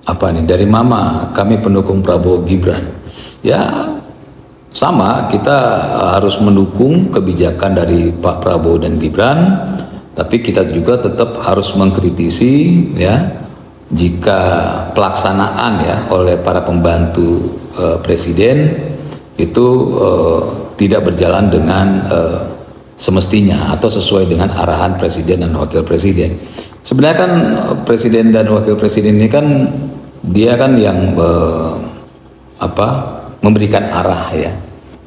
apa nih, dari Mama, kami pendukung Prabowo Gibran. Ya sama, kita harus mendukung kebijakan dari Pak Prabowo dan Gibran, tapi kita juga tetap harus mengkritisi ya jika pelaksanaan ya oleh para pembantu presiden itu tidak berjalan dengan semestinya atau sesuai dengan arahan presiden dan wakil presiden. Sebenarnya kan presiden dan wakil presiden ini kan dia kan yang memberikan arah ya.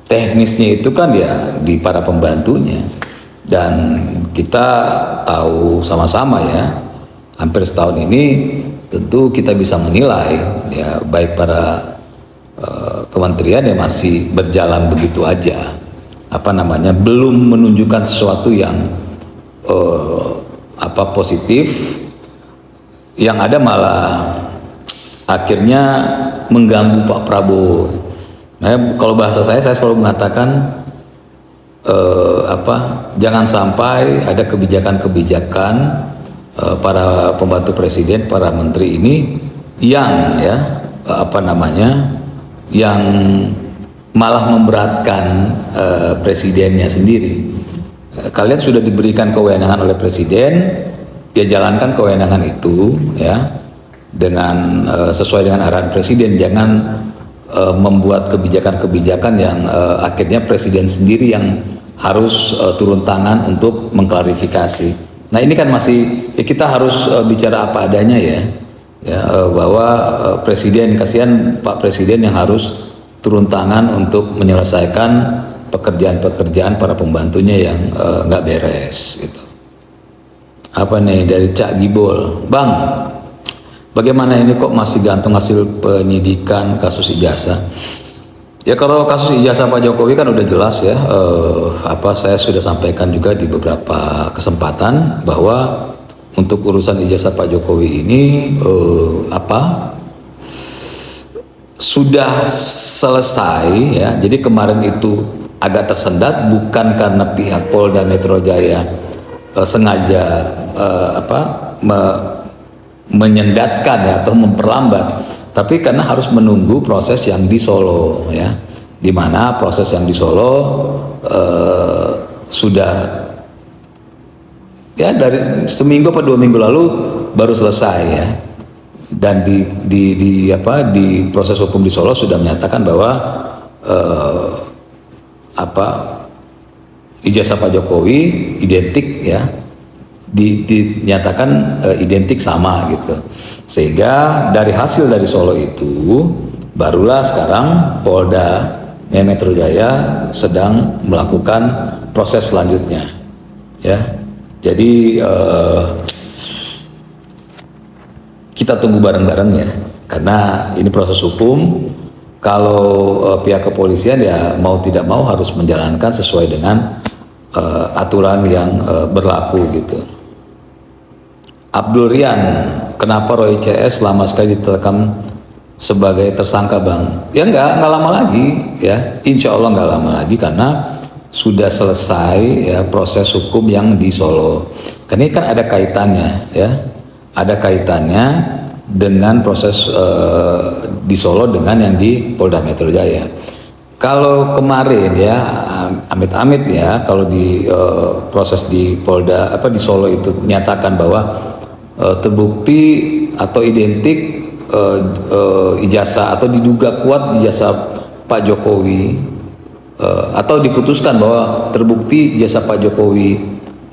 Teknisnya itu kan ya di para pembantunya, dan kita tahu sama-sama ya, hampir setahun ini tentu kita bisa menilai ya, baik para kementerian yang masih berjalan begitu aja, belum menunjukkan sesuatu yang positif, yang ada malah akhirnya mengganggu Pak Prabowo. Nah, kalau bahasa saya selalu mengatakan jangan sampai ada kebijakan-kebijakan para pembantu presiden, para menteri ini yang yang malah memberatkan presidennya sendiri. Kalian sudah diberikan kewenangan oleh presiden, ya jalankan kewenangan itu ya dengan sesuai dengan arahan presiden. Jangan membuat kebijakan-kebijakan yang akhirnya presiden sendiri yang harus turun tangan untuk mengklarifikasi. Nah ini kan masih kita harus bicara apa adanya ya, bahwa presiden, kasihan Pak Presiden yang harus turun tangan untuk menyelesaikan pekerjaan-pekerjaan para pembantunya yang nggak beres gitu. Apa nih dari Cak Gibol, Bang, bagaimana ini kok masih gantung hasil penyidikan kasus ijazah? Ya kalau kasus ijazah Pak Jokowi kan udah jelas ya, saya sudah sampaikan juga di beberapa kesempatan bahwa untuk urusan ijazah Pak Jokowi ini sudah selesai ya. Jadi kemarin itu agak tersendat bukan karena pihak Polda Metro Jaya sengaja menyendatkan ya, atau memperlambat, tapi karena harus menunggu proses yang di Solo ya, dimana proses yang di Solo sudah ya dari seminggu atau 2 minggu lalu baru selesai ya, dan di proses hukum di Solo sudah menyatakan bahwa ijazah Pak Jokowi identik ya, dinyatakan identik sama gitu, sehingga dari hasil dari Solo itu barulah sekarang Polda Metro Jaya sedang melakukan proses selanjutnya ya. Jadi kita tunggu bareng-bareng ya, karena ini proses hukum. Kalau pihak kepolisian ya mau tidak mau harus menjalankan sesuai dengan aturan yang berlaku gitu. Abdul Rian, kenapa Roy CS lama sekali ditetapkan sebagai tersangka, Bang? Ya nggak lama lagi ya, insya Allah nggak lama lagi, karena sudah selesai ya proses hukum yang di Solo. Karena ini kan ada kaitannya ya, ada kaitannya dengan proses di Solo dengan yang di Polda Metro Jaya. Kalau kemarin ya, amit-amit ya, kalau di proses di Polda di Solo itu nyatakan bahwa terbukti atau identik ijazah atau diduga kuat ijazah Pak Jokowi, atau diputuskan bahwa terbukti ijazah Pak Jokowi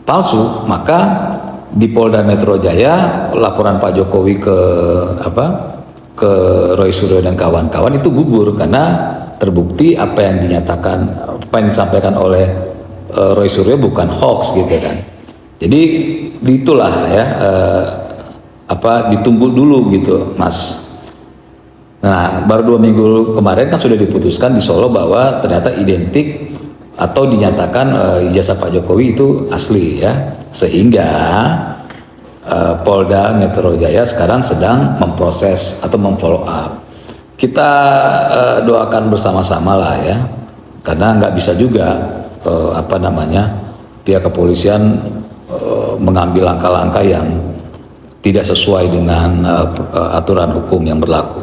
palsu, maka di Polda Metro Jaya laporan Pak Jokowi ke Roy Suryo dan kawan-kawan itu gugur karena terbukti apa yang dinyatakan, apa yang disampaikan oleh Roy Suryo bukan hoax gitu kan. Jadi itulah ya, ditunggu dulu gitu, Mas. Nah, baru 2 minggu kemarin kan sudah diputuskan di Solo bahwa ternyata identik atau dinyatakan ijazah Pak Jokowi itu asli ya, sehingga Polda Metro Jaya sekarang sedang memproses atau memfollow up. Kita doakan bersama-sama lah ya, karena nggak bisa juga pihak kepolisian mengambil langkah-langkah yang tidak sesuai dengan aturan hukum yang berlaku.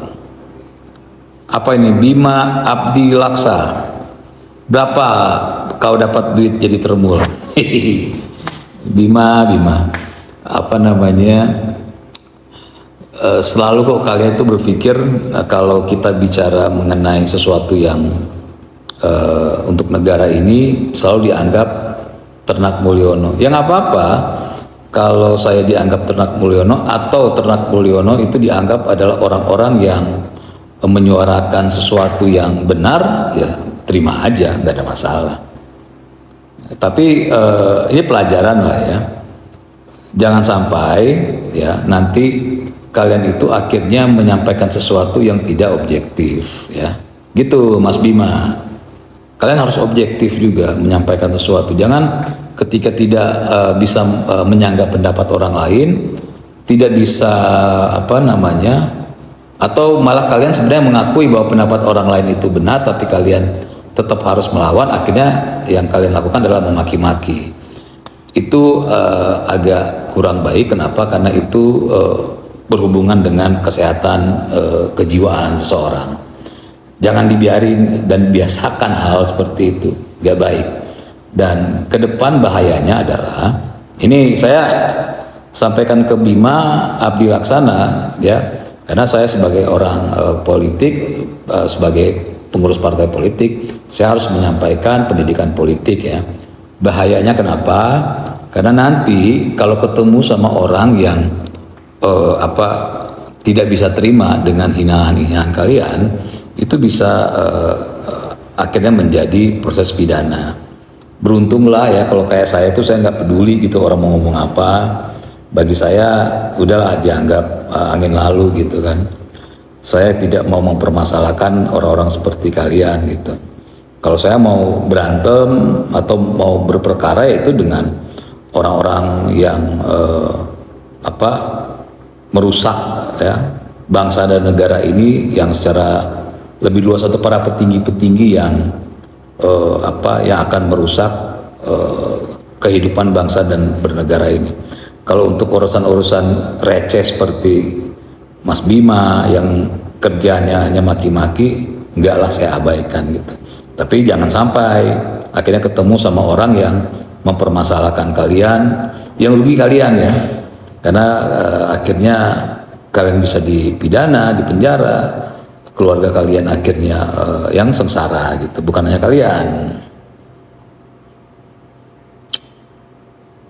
Apa ini? Bima Abdi Laksa. Berapa kau dapat duit jadi termul? Bima, apa namanya? Selalu kok kalian itu berpikir kalau kita bicara mengenai sesuatu yang untuk negara ini selalu dianggap Ternak Mulyono. Ya nggak apa-apa kalau saya dianggap Ternak Mulyono atau Ternak Mulyono itu dianggap adalah orang-orang yang menyuarakan sesuatu yang benar, ya terima aja, nggak ada masalah. Tapi ini pelajaran lah ya, jangan sampai ya nanti kalian itu akhirnya menyampaikan sesuatu yang tidak objektif ya, gitu Mas Bima. Kalian harus objektif juga menyampaikan sesuatu. Jangan ketika tidak bisa menyanggah pendapat orang lain, tidak bisa apa namanya, atau malah kalian sebenarnya mengakui bahwa pendapat orang lain itu benar, tapi kalian tetap harus melawan. Akhirnya yang kalian lakukan adalah memaki-maki. Itu agak kurang baik. Kenapa? Karena itu berhubungan dengan kesehatan kejiwaan seseorang. Jangan dibiarin dan biasakan hal seperti itu, gak baik. Dan ke depan bahayanya adalah, ini saya sampaikan ke Bima Abdi Laksana ya, karena saya sebagai orang politik, sebagai pengurus partai politik, saya harus menyampaikan pendidikan politik ya. Bahayanya kenapa? Karena nanti kalau ketemu sama orang yang tidak bisa terima dengan hinaan-hinaan kalian, itu bisa akhirnya menjadi proses pidana. Beruntunglah ya kalau kayak saya itu saya nggak peduli gitu orang mau ngomong apa. Bagi saya udahlah dianggap angin lalu gitu kan. Saya tidak mau mempermasalahkan orang-orang seperti kalian gitu. Kalau saya mau berantem atau mau berperkara itu dengan orang-orang yang merusak ya bangsa dan negara ini, yang secara lebih luas, atau para petinggi-petinggi yang yang akan merusak kehidupan bangsa dan bernegara ini. Kalau untuk urusan-urusan receh seperti Mas Bima yang kerjanya hanya maki-maki, enggak lah, saya abaikan gitu. Tapi jangan sampai akhirnya ketemu sama orang yang mempermasalahkan kalian, yang rugi kalian ya. Karena akhirnya kalian bisa dipidana, dipenjara, keluarga kalian akhirnya yang sengsara gitu, bukan hanya kalian.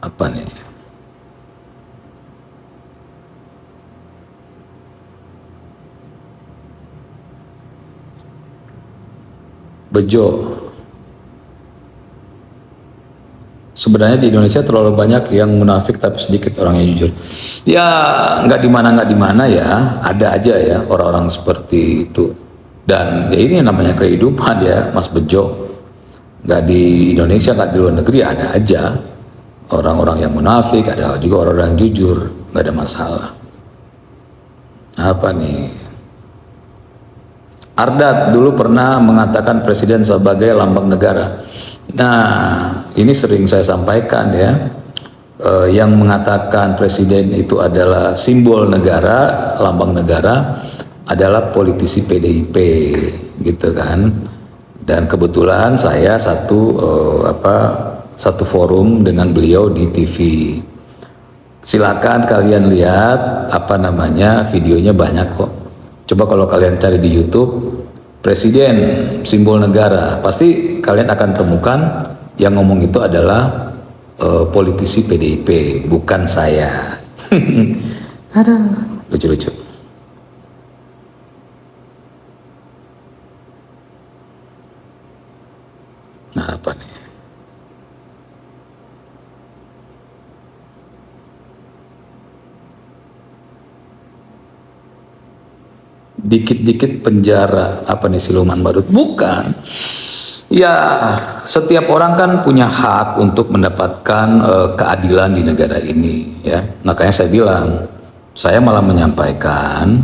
Apa nih? Bejo. Sebenarnya di Indonesia terlalu banyak yang munafik tapi sedikit orang yang jujur. Ya nggak di mana ya, ada aja ya orang-orang seperti itu. Dan ya ini namanya kehidupan ya Mas Bejo. Nggak di Indonesia, nggak di luar negeri, ada aja orang-orang yang munafik, ada juga orang-orang yang jujur, nggak ada masalah. Apa nih? Ardat dulu pernah mengatakan presiden sebagai lambang negara. Nah, ini sering saya sampaikan ya, yang mengatakan presiden itu adalah simbol negara, lambang negara, adalah politisi PDIP, gitu kan. Dan kebetulan saya satu forum dengan beliau di TV. Silakan kalian lihat videonya banyak kok. Coba kalau kalian cari di YouTube presiden simbol negara, pasti kalian akan temukan yang ngomong itu adalah politisi PDIP, bukan saya. Aduh, lucu-lucu. Nah, apa nih? Dikit-dikit penjara, apa nih siluman badut? Bukan. Ya, setiap orang kan punya hak untuk mendapatkan keadilan di negara ini ya. Makanya saya bilang, saya malah menyampaikan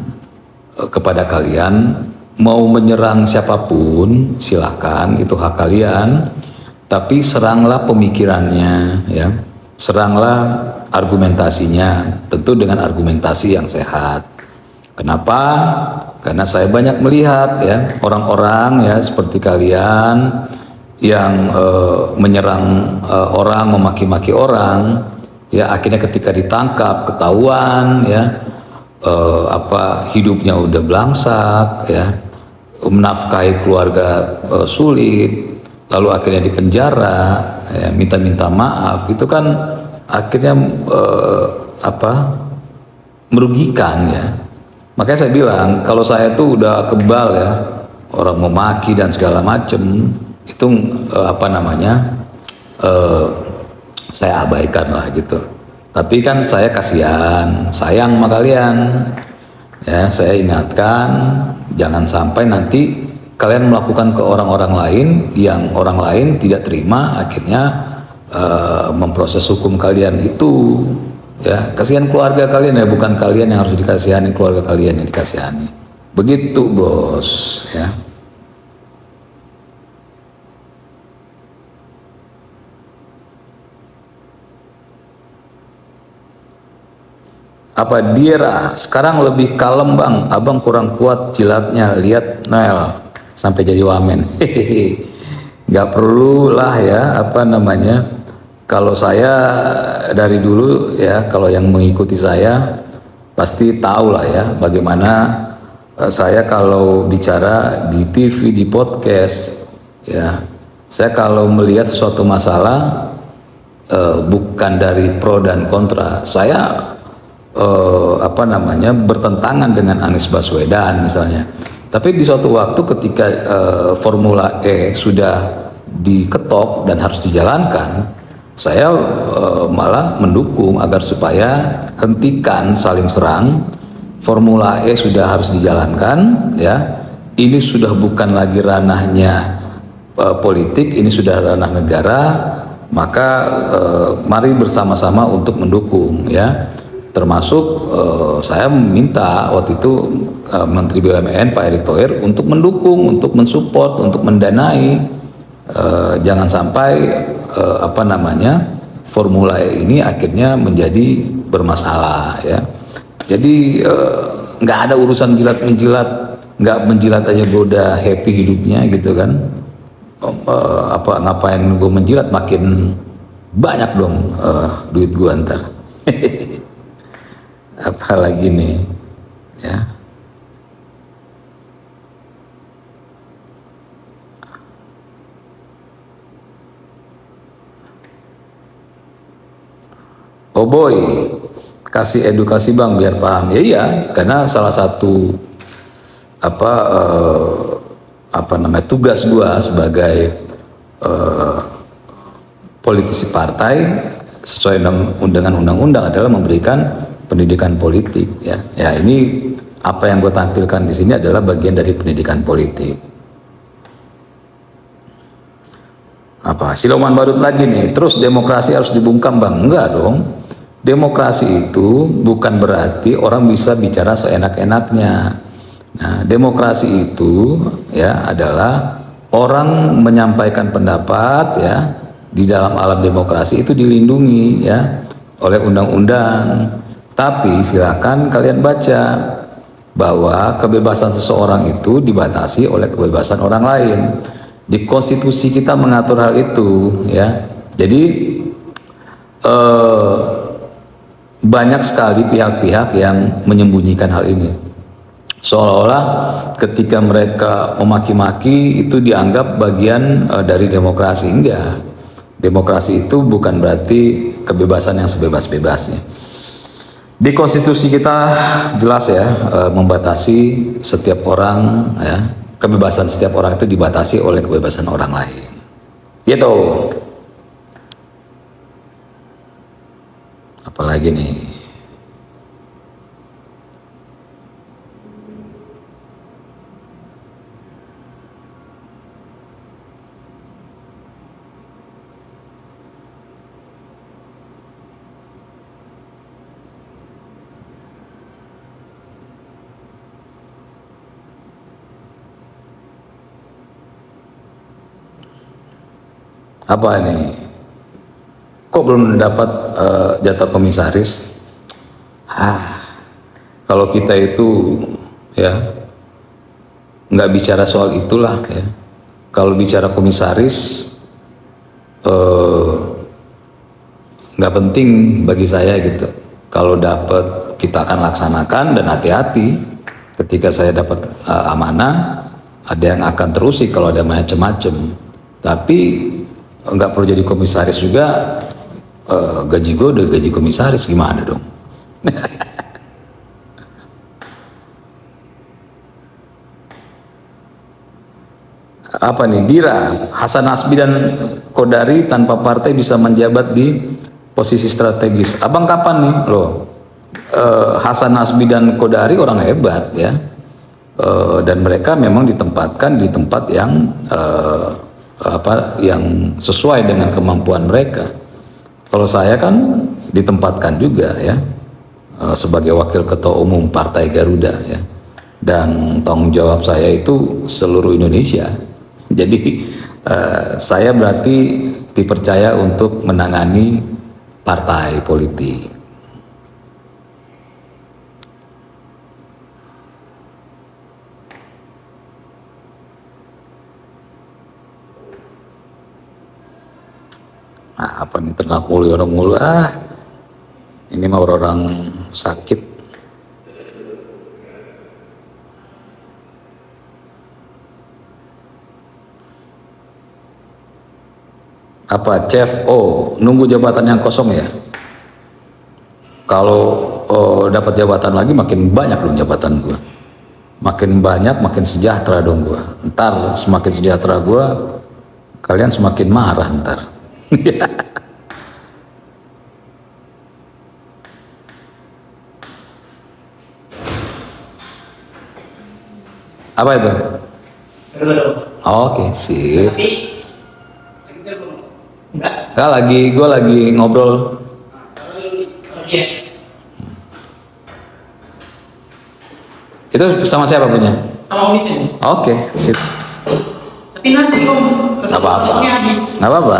kepada kalian, mau menyerang siapapun silahkan, itu hak kalian, tapi seranglah pemikirannya ya, seranglah argumentasinya, tentu dengan argumentasi yang sehat. Kenapa? Karena saya banyak melihat ya orang-orang ya seperti kalian yang menyerang orang, memaki-maki orang, ya akhirnya ketika ditangkap ketahuan ya hidupnya udah belangsak ya, menafkahi keluarga sulit, lalu akhirnya dipenjara, ya, minta-minta maaf, itu kan akhirnya merugikan ya. Makanya saya bilang kalau saya tuh udah kebal ya orang memaki dan segala macem itu saya abaikan lah gitu. Tapi kan saya kasihan, sayang sama kalian. Ya, saya ingatkan jangan sampai nanti kalian melakukan ke orang-orang lain yang orang lain tidak terima, akhirnya memproses hukum kalian itu. Ya, kasihan keluarga kalian ya, bukan kalian yang harus dikasihani, keluarga kalian yang dikasihani. Begitu, Bos, ya. Apa Dira sekarang lebih kalem bang, abang kurang kuat jilatnya, lihat Noel sampai jadi wamen. Hehehe, nggak perlu lah ya kalau saya dari dulu ya, kalau yang mengikuti saya pasti tahu lah ya bagaimana saya kalau bicara di TV, di podcast ya, saya kalau melihat sesuatu masalah bukan dari pro dan kontra, saya bertentangan dengan Anies Baswedan misalnya. Tapi di suatu waktu ketika Formula E sudah diketok dan harus dijalankan, saya malah mendukung agar supaya hentikan saling serang. Formula E sudah harus dijalankan ya. Ini sudah bukan lagi ranahnya politik, ini sudah ranah negara, maka mari bersama-sama untuk mendukung ya. Termasuk saya meminta waktu itu Menteri BUMN Pak Erick Thohir untuk mendukung, untuk mensupport, untuk mendanai, jangan sampai Formula E ini akhirnya menjadi bermasalah ya. Jadi nggak ada urusan jilat menjilat, nggak menjilat aja gue udah happy hidupnya gitu kan. Ngapain gue menjilat, makin banyak dong duit gue ntar. Apalagi nih ya. Oh boy, kasih edukasi bang biar paham ya. Iya, karena salah satu tugas gua sebagai politisi partai sesuai dengan undang-undang adalah memberikan pendidikan politik ya. Ya ini apa yang gue tampilkan di sini adalah bagian dari pendidikan politik. Siluman Badut lagi nih, terus demokrasi harus dibungkam bang? Enggak dong. Demokrasi itu bukan berarti orang bisa bicara seenak-enaknya. Nah, demokrasi itu ya adalah orang menyampaikan pendapat ya, di dalam alam demokrasi itu dilindungi ya oleh undang-undang. Tapi silakan kalian baca bahwa kebebasan seseorang itu dibatasi oleh kebebasan orang lain. Di konstitusi kita mengatur hal itu ya. Jadi banyak sekali pihak-pihak yang menyembunyikan hal ini. Seolah-olah ketika mereka memaki-maki itu dianggap bagian dari demokrasi. Enggak. Demokrasi itu bukan berarti kebebasan yang sebebas-bebasnya. Di konstitusi kita jelas ya membatasi setiap orang ya, kebebasan setiap orang itu dibatasi oleh kebebasan orang lain. Gitu. Apalagi nih. Apa nih? kok belum dapat jatah komisaris. Kalau kita itu ya nggak bicara soal itulah ya. Kalau bicara komisaris nggak penting bagi saya gitu. Kalau dapat kita akan laksanakan, dan hati-hati ketika saya dapat amanah, ada yang akan terusi kalau ada macam-macam. Tapi nggak perlu jadi komisaris juga, gaji gue udah gaji komisaris, gimana dong? Apa nih, Dira, Hasan Nasbi dan Kodari tanpa partai bisa menjabat di posisi strategis. Abang kapan nih loh? Hasan Nasbi dan Kodari orang hebat ya, dan mereka memang ditempatkan di tempat yang yang sesuai dengan kemampuan mereka. Kalau saya kan ditempatkan juga ya sebagai wakil ketua umum Partai Garuda ya, dan tanggung jawab saya itu seluruh Indonesia. Jadi saya berarti dipercaya untuk menangani partai politik. Apa nih, ternak mulu orang mulu, ini mah orang sakit. Apa chef? Nunggu jabatan yang kosong ya. Kalau dapat jabatan lagi makin banyak dong jabatan gua. Makin banyak makin sejahtera dong gua. Ntar semakin sejahtera gua, kalian semakin marah ntar. Apa itu? Oke, sip. Enggak, gue lagi ngobrol. Itu sama siapa punya? Oke, sip. Tapi nasi om. Nggak apa-apa. Nggak apa-apa.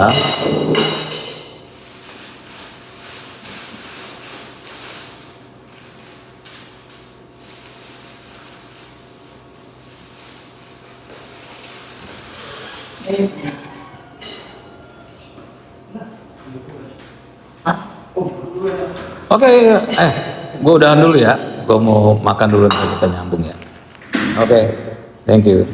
Oke, gue udahan dulu ya. Gue mau makan dulu, nanti kita nyambung ya. Oke, thank you.